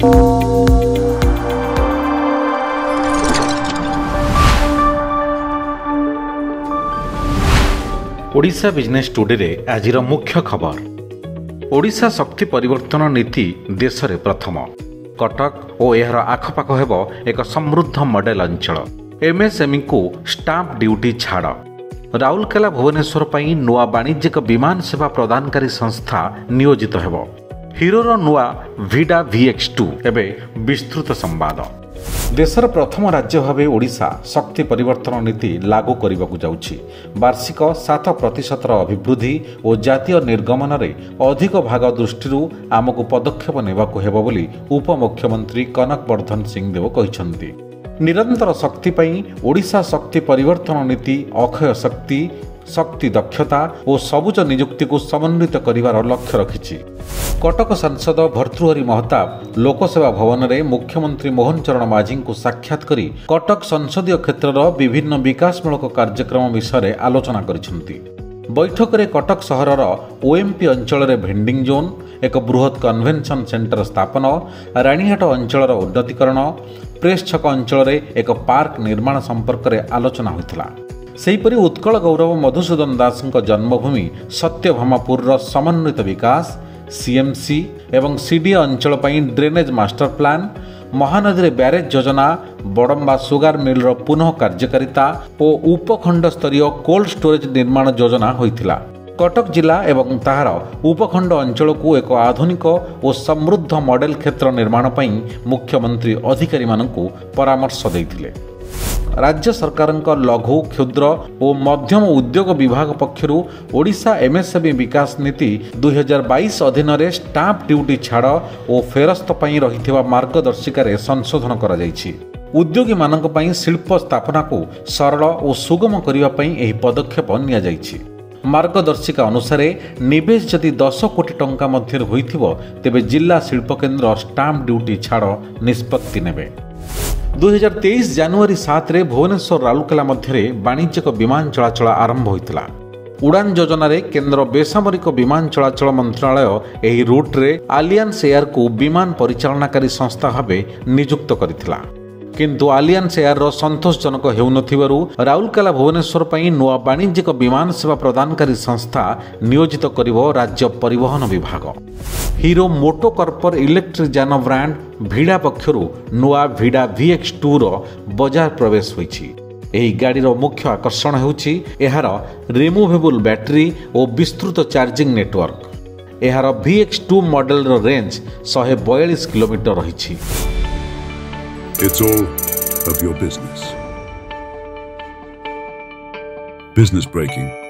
Odisha business today रे आजिर मुख्य खबर। ओडिशा शक्ति परिवर्तन नीति देश रे प्रथम। कटक और यार आखपाख हेब एक समृद्ध मॉडल अंचल। एमएसएमई को स्टाम्प ड्यूटी छाड़। राउरकेला भुवनेश्वर पई नुआ वाणिज्यिक विमान सेवा प्रदानकारी संस्था नियोजित हेब। हीरोर नुआ भिडा VX2 एबे विस्तृत संवाद। देशर प्रथम राज्य भावे ओडिशा शक्ति परिवर्तन नीति लागू करने जाउछि। वार्षिक 7% अभिवृद्धि और जातीय निर्गमन रे अधिक भाग दृष्टि आमको पदक्षेप नेबाकु हेबो बोली उपमुख्यमंत्री कनक वर्धन सिंहदेव कहिसंती। निरंतर शक्ति पई ओडिशा शक्ति परिवर्तन नीति अक्षय शक्ति शक्ति दक्षता और सबुज नियुक्ति को समन्वित करिवार लक्ष्य रखिछि। कटक सांसद भर्तृहरि महताब लोकसेवा भवन में मुख्यमंत्री मोहन चरण माझी को साक्षात करी कटक संसदीय क्षेत्रर विभिन्न विकासमूलक कार्यक्रम विषय आलोचना करिसेंती। बैठक में कटक सहरर OMP अंचल रे भेंडिंग जोन, एक बृहत कन्वेंशन सेंटर स्थापन, राणीहाट अंचल उन्नतीकरण, प्रेस छक अंचल एक पार्क निर्माण संपर्क में आलोचना होइतिला। सेहीपरि उत्कल गौरव मधुसूदन दास जन्मभूमि सत्यभामापुर समन्वित विकास, CMC एवं CDA अंचल पई drainage master plan, Mahanadi barrage योजना, बड़म्बा सुगार मिल पुनः कार्यकारिता और उपखंड स्तरीय कोल्ड स्टोरेज निर्माण योजना होइतिला। कटक जिला एवं ताहार उपखंड अंचल को एक आधुनिक और समृद्ध मॉडल क्षेत्र निर्माण पई मुख्यमंत्री अधिकारी मानकु परामर्श दैथिले। राज्य सरकार लघु क्षुद्र और मध्यम उद्योग विभाग पक्षरु ओडिशा MSME विकास नीति 2022 अधीन रे स्टाम्प ड्यूटी छाड़ और फेरस्त पई रहिथिबा मार्गदर्शिका रे संशोधन करा जायछि। उद्योगी मानक पई शिल्प स्थापना को सरल और सुगम करिवा पई एही पदक्षेप निया जायछि। मार्गदर्शिका अनुसार निवेश जदि 10 कोटी टंका मध्य होइथिबो तेबे जिला शिल्प केन्द्र स्टाम्प ड्यूटी छाड़ निष्पत्ति नेबे। 2023 जनवरी 7 रे भुवनेश्वर राउरकेला मध्य वाणिज्यिक विमान चलाचल आरंभ होइतिला। उड़ान योजना रे केंद्र बेसामरिक विमान चलाचल मंत्रालय एही रूट रे आलियंस एयर को विमान परिचालनाकारी संस्था भावे नियुक्त करथिला। किंतु आलियंस एयर रो संतोषजनक हेउनथिबारु राउरकेला भुवनेश्वर पई नुआ वाणिज्यिक विमान सेवा प्रदानकारी संस्था नियोजित करिवो राज्य परिवहन विभाग। हीरो मोटो कर्पर इलेक्ट्रिक यान ब्रांड भिडा पक्षरु नुआ भिडा VX2 रो बजार प्रवेश होइछि। एही गाड़ीर मुख्य आकर्षण हेउछि एहार रिमूवेबल बैटरी और विस्तृत चार्जिंग नेटवर्क। एहार VX2 मॉडल रो रेंज 142 किलोमीटर रहिछि। It's all of your business. Business breaking.